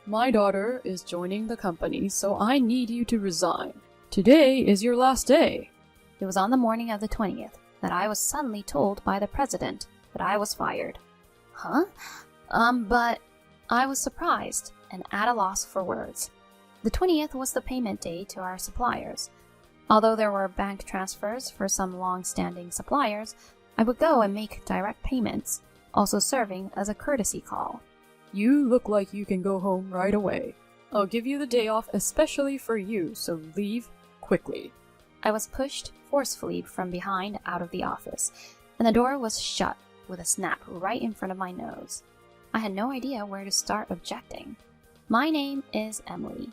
My daughter is joining the company, so I need you to resign. Today is your last day. It was on the morning of the 20th that I was suddenly told by the president that I was fired. Huh? But I was surprised and at a loss for words. The 20th was the payment day to our suppliers. Although there were bank transfers for some long-standing suppliers, I would go and make direct payments, also serving as a courtesy call. You look like you can go home right away. I'll give you the day off especially for you, so leave quickly. I was pushed forcefully from behind out of the office, and the door was shut with a snap right in front of my nose. I had no idea where to start objecting. My name is Emily.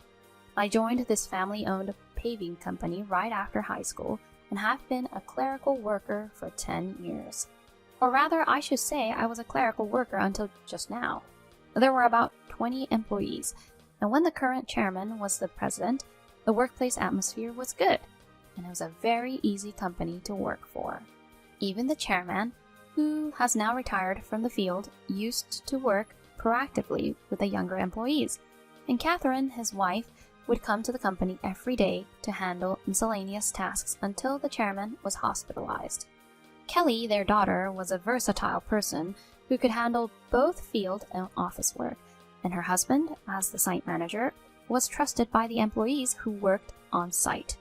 I joined this family-owned paving company right after high school and have been a clerical worker for 10 years. Or rather, I should say I was a clerical worker until just now. There were about 20 employees, and when the current chairman was the president, the workplace atmosphere was good, and it was a very easy company to work for. Even the chairman, who has now retired from the field, used to work proactively with the younger employees, and Catherine, his wife, would come to the company every day to handle miscellaneous tasks until the chairman was hospitalized. Kelly, their daughter, was a versatile person who could handle both field and office work, and her husband, as the site manager, was trusted by the employees who worked on site.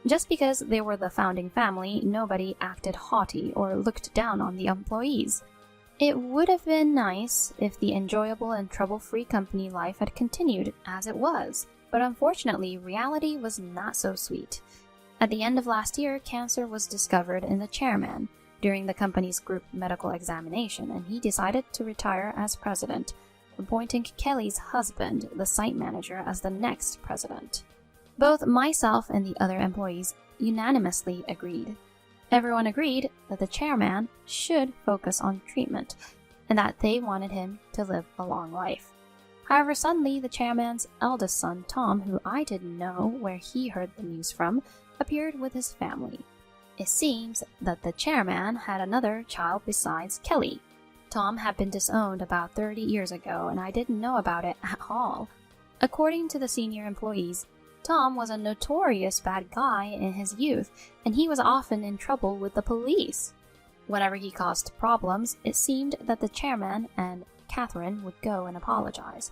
Just because they were the founding family, nobody acted haughty or looked down on the employees. It would have been nice if the enjoyable and trouble-free company life had continued as it was, but unfortunately, reality was not so sweet. At the end of last year, cancer was discovered in the chairman during the company's group medical examination, and he decided to retire as president, appointing Kelly's husband, the site manager, as the next president. Both myself and the other employees unanimously agreed. Everyone agreed that the chairman should focus on treatment, and that they wanted him to live a long life. However, suddenly the chairman's eldest son, Tom, who I didn't know where he heard the news from, appeared with his family. It seems that the chairman had another child besides Kelly. Tom had been disowned about 30 years ago, and I didn't know about it at all. According to the senior employees, Tom was a notorious bad guy in his youth, and he was often in trouble with the police. Whenever he caused problems, it seemed that the chairman and Catherine would go and apologize.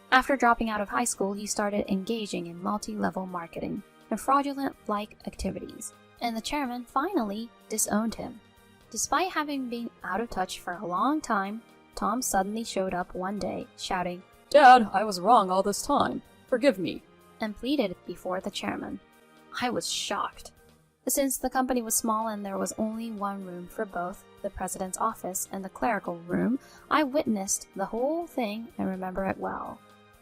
After dropping out of high school, he started engaging in multi-level marketing and fraudulent-like activities, and the chairman finally disowned him. Despite having been out of touch for a long time, Tom suddenly showed up one day, shouting, "Dad, I was wrong all this time. Forgive me," and pleaded before the chairman. I was shocked. Since the company was small and there was only one room for both the president's office and the clerical room, I witnessed the whole thing and remember it well.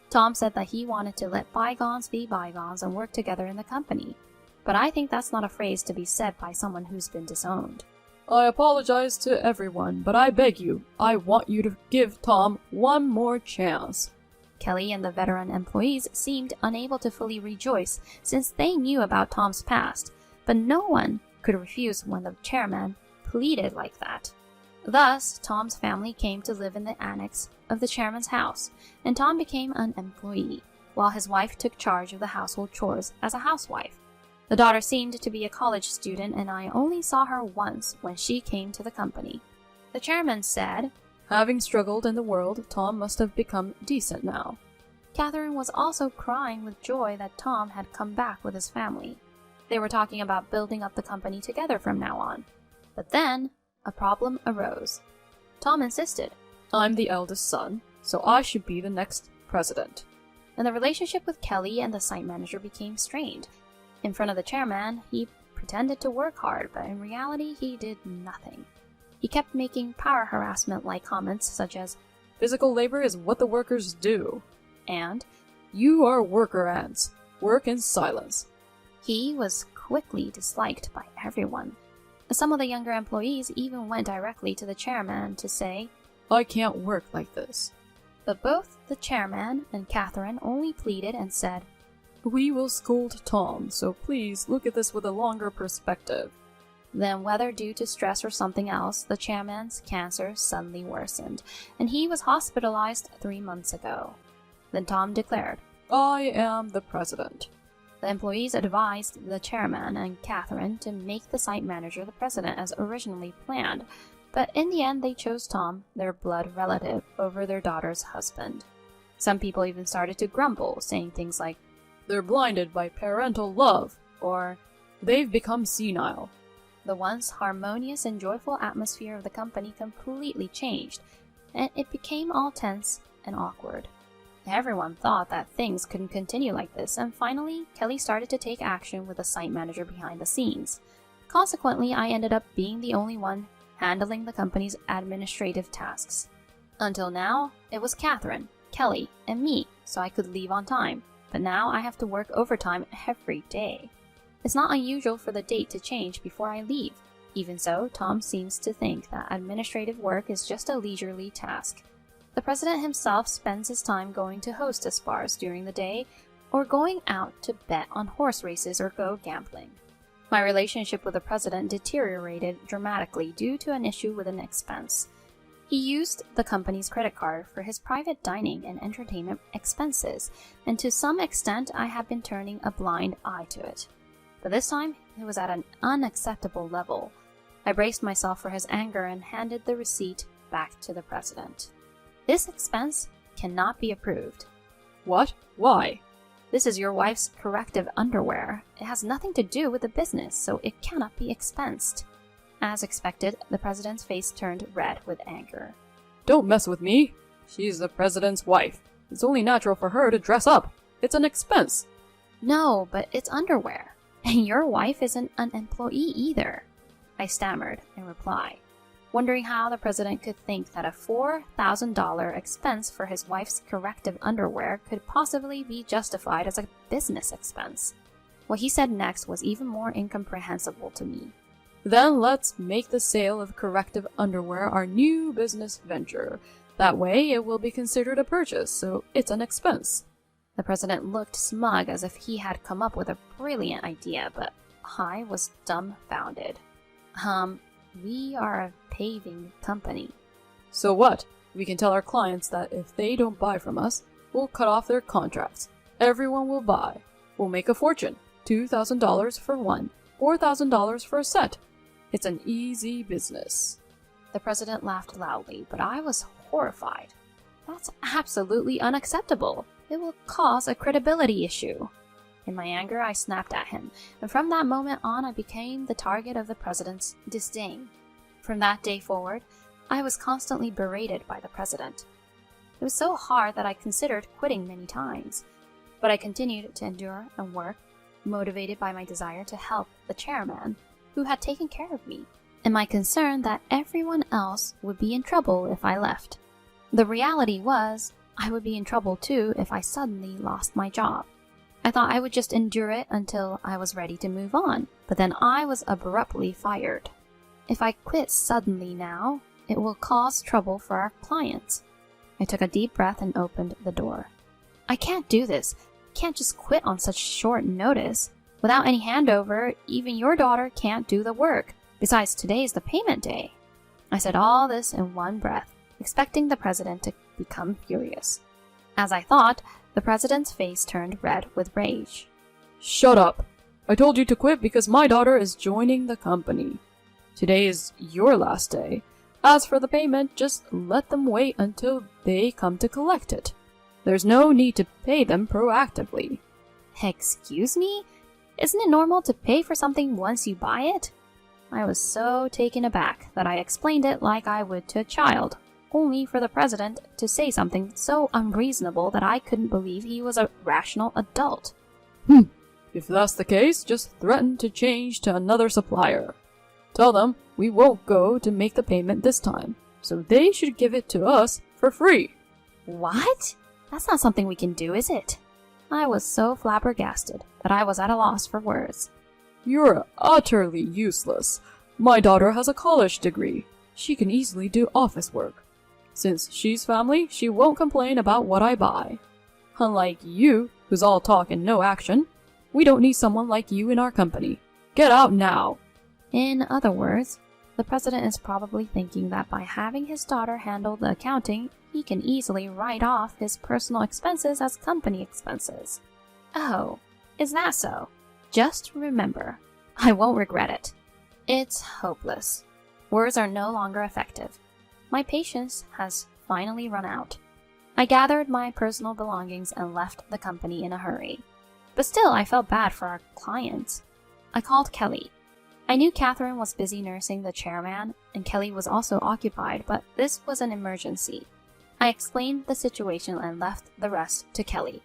Tom said that he wanted to let bygones be bygones and work together in the company. But I think that's not a phrase to be said by someone who's been disowned. I apologize to everyone, but I beg you, I want you to give Tom one more chance. Kelly and the veteran employees seemed unable to fully rejoice since they knew about Tom's past, but no one could refuse when the chairman pleaded like that. Thus, Tom's family came to live in the annex of the chairman's house, and Tom became an employee, while his wife took charge of the household chores as a housewife. The daughter seemed to be a college student, and I only saw her once when she came to the company. The chairman said, "Having struggled in the world, Tom must have become decent now." Catherine was also crying with joy that Tom had come back with his family. They were talking about building up the company together from now on. But then, a problem arose. Tom insisted, "I'm the eldest son, so I should be the next president." And the relationship with Kelly and the site manager became strained. In front of the chairman, he pretended to work hard, but in reality, he did nothing. He kept making power harassment-like comments such as, "Physical labor is what the workers do," and "You are worker ants. Work in silence." He was quickly disliked by everyone. Some of the younger employees even went directly to the chairman to say, "I can't work like this." But both the chairman and Catherine only pleaded and said, "We will scold Tom, so please look at this with a longer perspective." Then, whether due to stress or something else, the chairman's cancer suddenly worsened, and he was hospitalized 3 months ago. Then Tom declared, I am the president. The employees advised the chairman and Catherine to make the site manager the president as originally planned, but in the end they chose Tom, their blood relative, over their daughter's husband. Some people even started to grumble, saying things like, They're blinded by parental love, or they've become senile. the once harmonious and joyful atmosphere of the company completely changed, and it became all tense and awkward. Everyone thought that things couldn't continue like this, and finally, Kelly started to take action with the site manager behind the scenes. Consequently, I ended up being the only one handling the company's administrative tasks. Until now, it was Catherine, Kelly, and me, so I could leave on time, but now I have to work overtime every day. It's not unusual for the date to change before I leave. Even so, Tom seems to think that administrative work is just a leisurely task. The president himself spends his time going to hostess bars during the day or going out to bet on horse races or go gambling. My relationship with the president deteriorated dramatically due to an issue with an expense. He used the company's credit card for his private dining and entertainment expenses, and to some extent I have been turning a blind eye to it. But this time, it was at an unacceptable level. I braced myself for his anger and handed the receipt back to the president. This expense cannot be approved. What? Why? This is your wife's corrective underwear. It has nothing to do with the business, so it cannot be expensed. As expected, the president's face turned red with anger. Don't mess with me. She's the president's wife. It's only natural for her to dress up. It's an expense. No, but it's underwear. And your wife isn't an employee either, I stammered in reply, wondering how the president could think that a $4,000 expense for his wife's corrective underwear could possibly be justified as a business expense. What he said next was even more incomprehensible to me. Then let's make the sale of corrective underwear our new business venture. That way it will be considered a purchase, so it's an expense. The president looked smug as if he had come up with a brilliant idea, but I was dumbfounded. We are a paving company. So what? We can tell our clients that if they don't buy from us, we'll cut off their contracts. Everyone will buy. We'll make a fortune. $2,000 for one, $4,000 for a set. It's an easy business. The president laughed loudly, but I was horrified. That's absolutely unacceptable. It will cause a credibility issue. In my anger, I snapped at him, and from that moment on, I became the target of the president's disdain. From that day forward, I was constantly berated by the president. It was so hard that I considered quitting many times, but I continued to endure and work, motivated by my desire to help the chairman, who had taken care of me, and my concern that everyone else would be in trouble if I left. The reality was, I would be in trouble too if I suddenly lost my job. I thought I would just endure it until I was ready to move on, but then I was abruptly fired. If I quit suddenly now, it will cause trouble for our clients. I took a deep breath and opened the door. I can't do this. I can't just quit on such short notice. Without any handover, even your daughter can't do the work. Besides, today is the payment day. I said all this in one breath, expecting the president to become furious. As I thought, the president's face turned red with rage. Shut up. I told you to quit because my daughter is joining the company. Today is your last day. As for the payment, just let them wait until they come to collect it. There's no need to pay them proactively. Excuse me? Isn't it normal to pay for something once you buy it? I was so taken aback that I explained it like I would to a child, only for the president to say something so unreasonable that I couldn't believe he was a rational adult. If that's the case, just threaten to change to another supplier. Tell them we won't go to make the payment this time, so they should give it to us for free. What? That's not something we can do, is it? I was so flabbergasted that I was at a loss for words. You're utterly useless. My daughter has a college degree. She can easily do office work. Since she's family, she won't complain about what I buy. Unlike you, who's all talk and no action, we don't need someone like you in our company. Get out now. In other words, the president is probably thinking that by having his daughter handle the accounting, he can easily write off his personal expenses as company expenses. Oh, is that so? Just remember, I won't regret it. It's hopeless. Words are no longer effective. My patience has finally run out. I gathered my personal belongings and left the company in a hurry. But still, I felt bad for our clients. I called Kelly. I knew Catherine was busy nursing the chairman, and Kelly was also occupied, but this was an emergency. I explained the situation and left the rest to Kelly.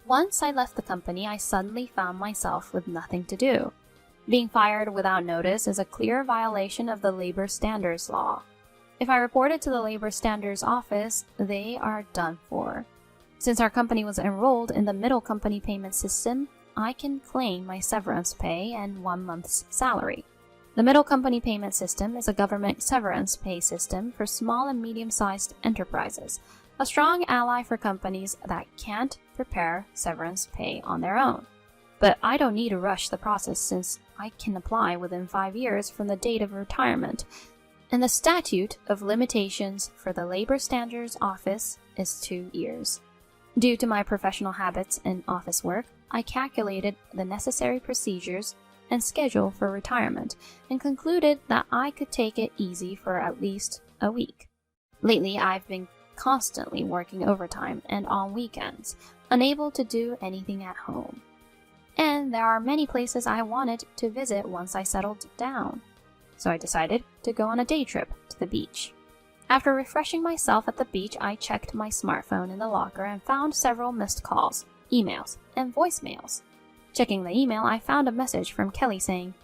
Once I left the company, I suddenly found myself with nothing to do. Being fired without notice is a clear violation of the Labor Standards Law. If I reported to the Labor Standards Office, they are done for. Since our company was enrolled in the Middle Company Payment System, I can claim my severance pay and 1 month's salary. The Middle Company Payment System is a government severance pay system for small and medium-sized enterprises, a strong ally for companies that can't prepare severance pay on their own. But I don't need to rush the process since I can apply within 5 years from the date of retirement, and the statute of limitations for the Labor Standards Office is 2 years. Due to my professional habits and office work, I calculated the necessary procedures and schedule for retirement and concluded that I could take it easy for at least a week. Lately, I've been constantly working overtime and on weekends, unable to do anything at home. And there are many places I wanted to visit once I settled down. So I decided to go on a day trip to the beach. After refreshing myself at the beach, I checked my smartphone in the locker and found several missed calls, emails, and voicemails. Checking the email, I found a message from Kelly saying,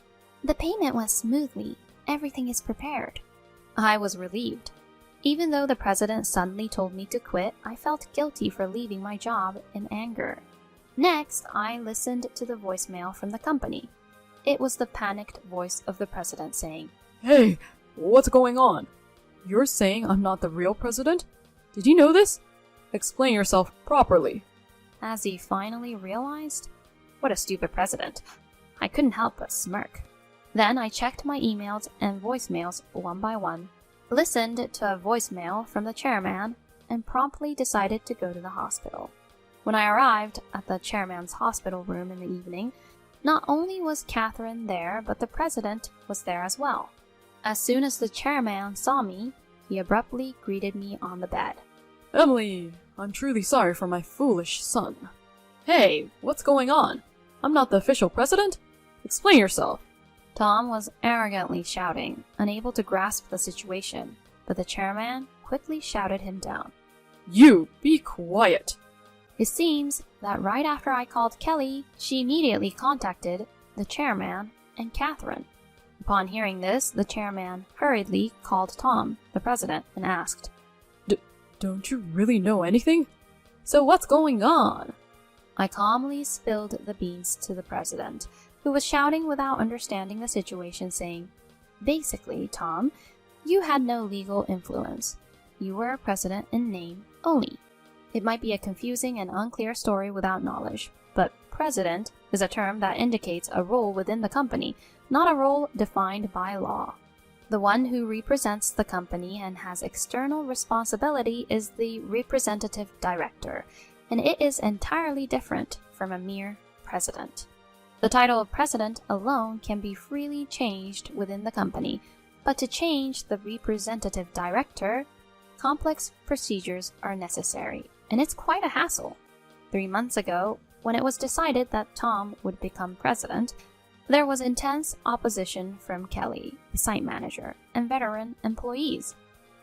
"The payment went smoothly. Everything is prepared." I was relieved. Even though the president suddenly told me to quit, I felt guilty for leaving my job in anger. Next, I listened to the voicemail from the company. It was the panicked voice of the president saying, Hey, what's going on? You're saying I'm not the real president? Did you know this? Explain yourself properly. As he finally realized, what a stupid president. I couldn't help but smirk. Then I checked my emails and voicemails one by one, listened to a voicemail from the chairman, and promptly decided to go to the hospital. When I arrived at the chairman's hospital room in the evening, not only was Catherine there, but the president was there as well. As soon as the chairman saw me, he abruptly greeted me on the bed. Emily, I'm truly sorry for my foolish son. Hey, what's going on? I'm not the official president? Explain yourself. Tom was arrogantly shouting, unable to grasp the situation, but the chairman quickly shouted him down. You, be quiet. It seems that right after I called Kelly, she immediately contacted the chairman and Catherine. Upon hearing this, the chairman hurriedly called Tom, the president, and asked, Don't you really know anything? So what's going on? I calmly spilled the beans to the president, who was shouting without understanding the situation, saying, "Basically, Tom, you had no legal influence. You were a president in name only. It might be a confusing and unclear story without knowledge, but president is a term that indicates a role within the company, not a role defined by law. The one who represents the company and has external responsibility is the representative director, and it is entirely different from a mere president. The title of president alone can be freely changed within the company, but to change the representative director, complex procedures are necessary, and it's quite a hassle. 3 months ago, when it was decided that Tom would become president, there was intense opposition from Kelly, the site manager, and veteran employees.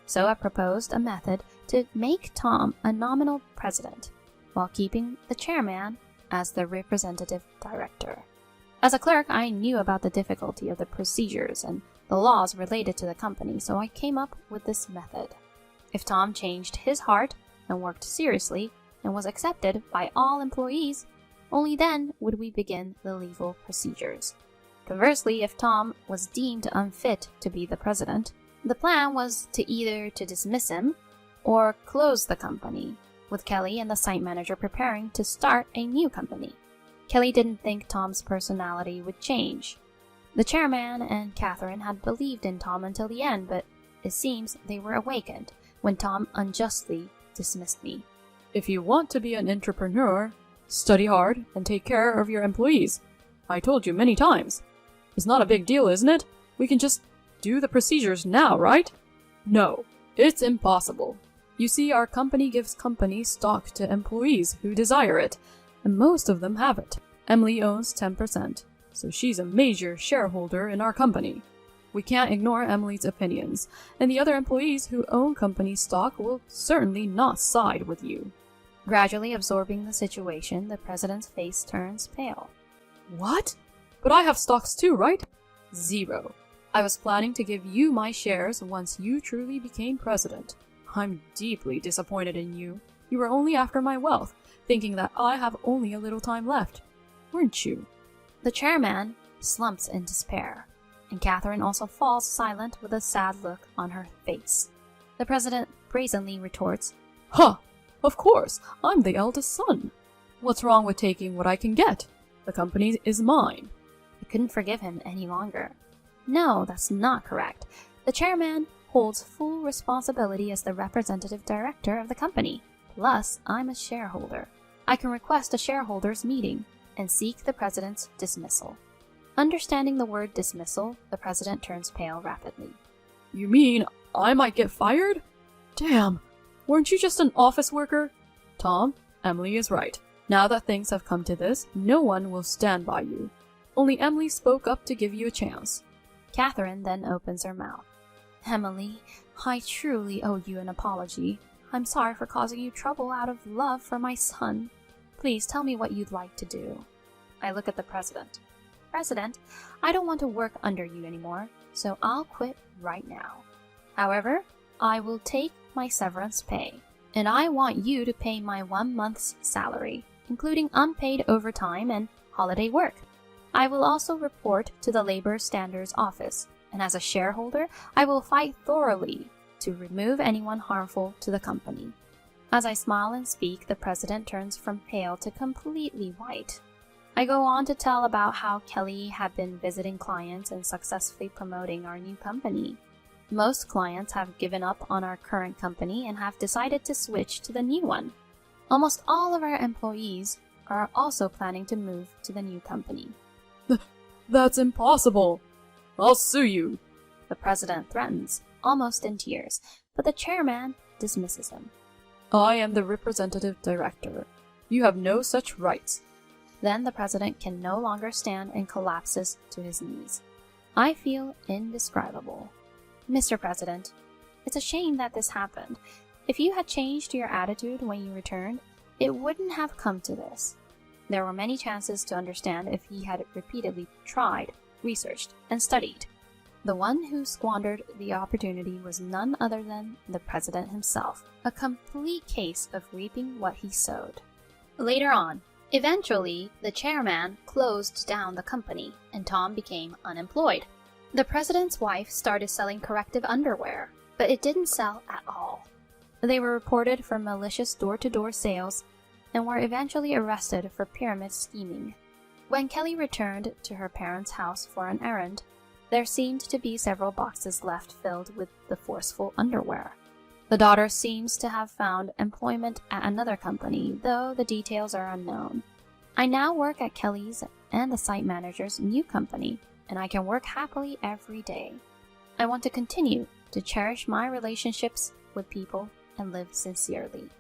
So I proposed a method to make Tom a nominal president, while keeping the chairman as the representative director. As a clerk, I knew about the difficulty of the procedures and the laws related to the company, so I came up with this method. If Tom changed his heart and worked seriously and was accepted by all employees, only then would we begin the legal procedures. Conversely, if Tom was deemed unfit to be the president, the plan was to either to dismiss him or close the company, with Kelly and the site manager preparing to start a new company. Kelly didn't think Tom's personality would change. The chairman and Catherine had believed in Tom until the end, but it seems they were awakened when Tom unjustly dismissed me. If you want to be an entrepreneur, study hard and take care of your employees. I told you many times. It's not a big deal, isn't it? We can just do the procedures now, right? No, it's impossible. You see, our company gives company stock to employees who desire it, and most of them have it. Emily owns 10%, so she's a major shareholder in our company. We can't ignore Emily's opinions, and the other employees who own company stock will certainly not side with you. Gradually absorbing the situation, the president's face turns pale. What? But I have stocks too, right? 0. I was planning to give you my shares once you truly became president. I'm deeply disappointed in you. You were only after my wealth, thinking that I have only a little time left. Weren't you? The chairman slumps in despair, and Catherine also falls silent with a sad look on her face. The president brazenly retorts, Huh! Of course, I'm the eldest son. What's wrong with taking what I can get? The company is mine. I couldn't forgive him any longer. No, that's not correct. The chairman holds full responsibility as the representative director of the company. Plus, I'm a shareholder. I can request a shareholders' meeting and seek the president's dismissal. Understanding the word dismissal, the president turns pale rapidly. You mean I might get fired? Damn, weren't you just an office worker? Tom, Emily is right. Now that things have come to this, no one will stand by you. Only Emily spoke up to give you a chance. Catherine then opens her mouth. Emily, I truly owe you an apology. I'm sorry for causing you trouble out of love for my son. Please tell me what you'd like to do. I look at the president. President, I don't want to work under you anymore, so I'll quit right now. However, I will take my severance pay, and I want you to pay my 1 month's salary, including unpaid overtime and holiday work. I will also report to the Labor Standards Office, and as a shareholder, I will fight thoroughly to remove anyone harmful to the company. As I smile and speak, the president turns from pale to completely white. I go on to tell about how Kelly had been visiting clients and successfully promoting our new company. Most clients have given up on our current company and have decided to switch to the new one. Almost all of our employees are also planning to move to the new company. That's impossible. I'll sue you. The president threatens, almost in tears, but the chairman dismisses him. I am the representative director. You have no such rights. Then the president can no longer stand and collapses to his knees. I feel indescribable. Mr. President, it's a shame that this happened. If you had changed your attitude when you returned, it wouldn't have come to this. There were many chances to understand if he had repeatedly tried, researched, and studied. The one who squandered the opportunity was none other than the president himself, a complete case of reaping what he sowed. Later on, eventually, the chairman closed down the company, and Tom became unemployed. The president's wife started selling corrective underwear, but it didn't sell at all. They were reported for malicious door-to-door sales and were eventually arrested for pyramid scheming. When Kelly returned to her parents' house for an errand, there seemed to be several boxes left filled with the forceful underwear. The daughter seems to have found employment at another company, though the details are unknown. I now work at Kelly's and the site manager's new company, and I can work happily every day. I want to continue to cherish my relationships with people and live sincerely.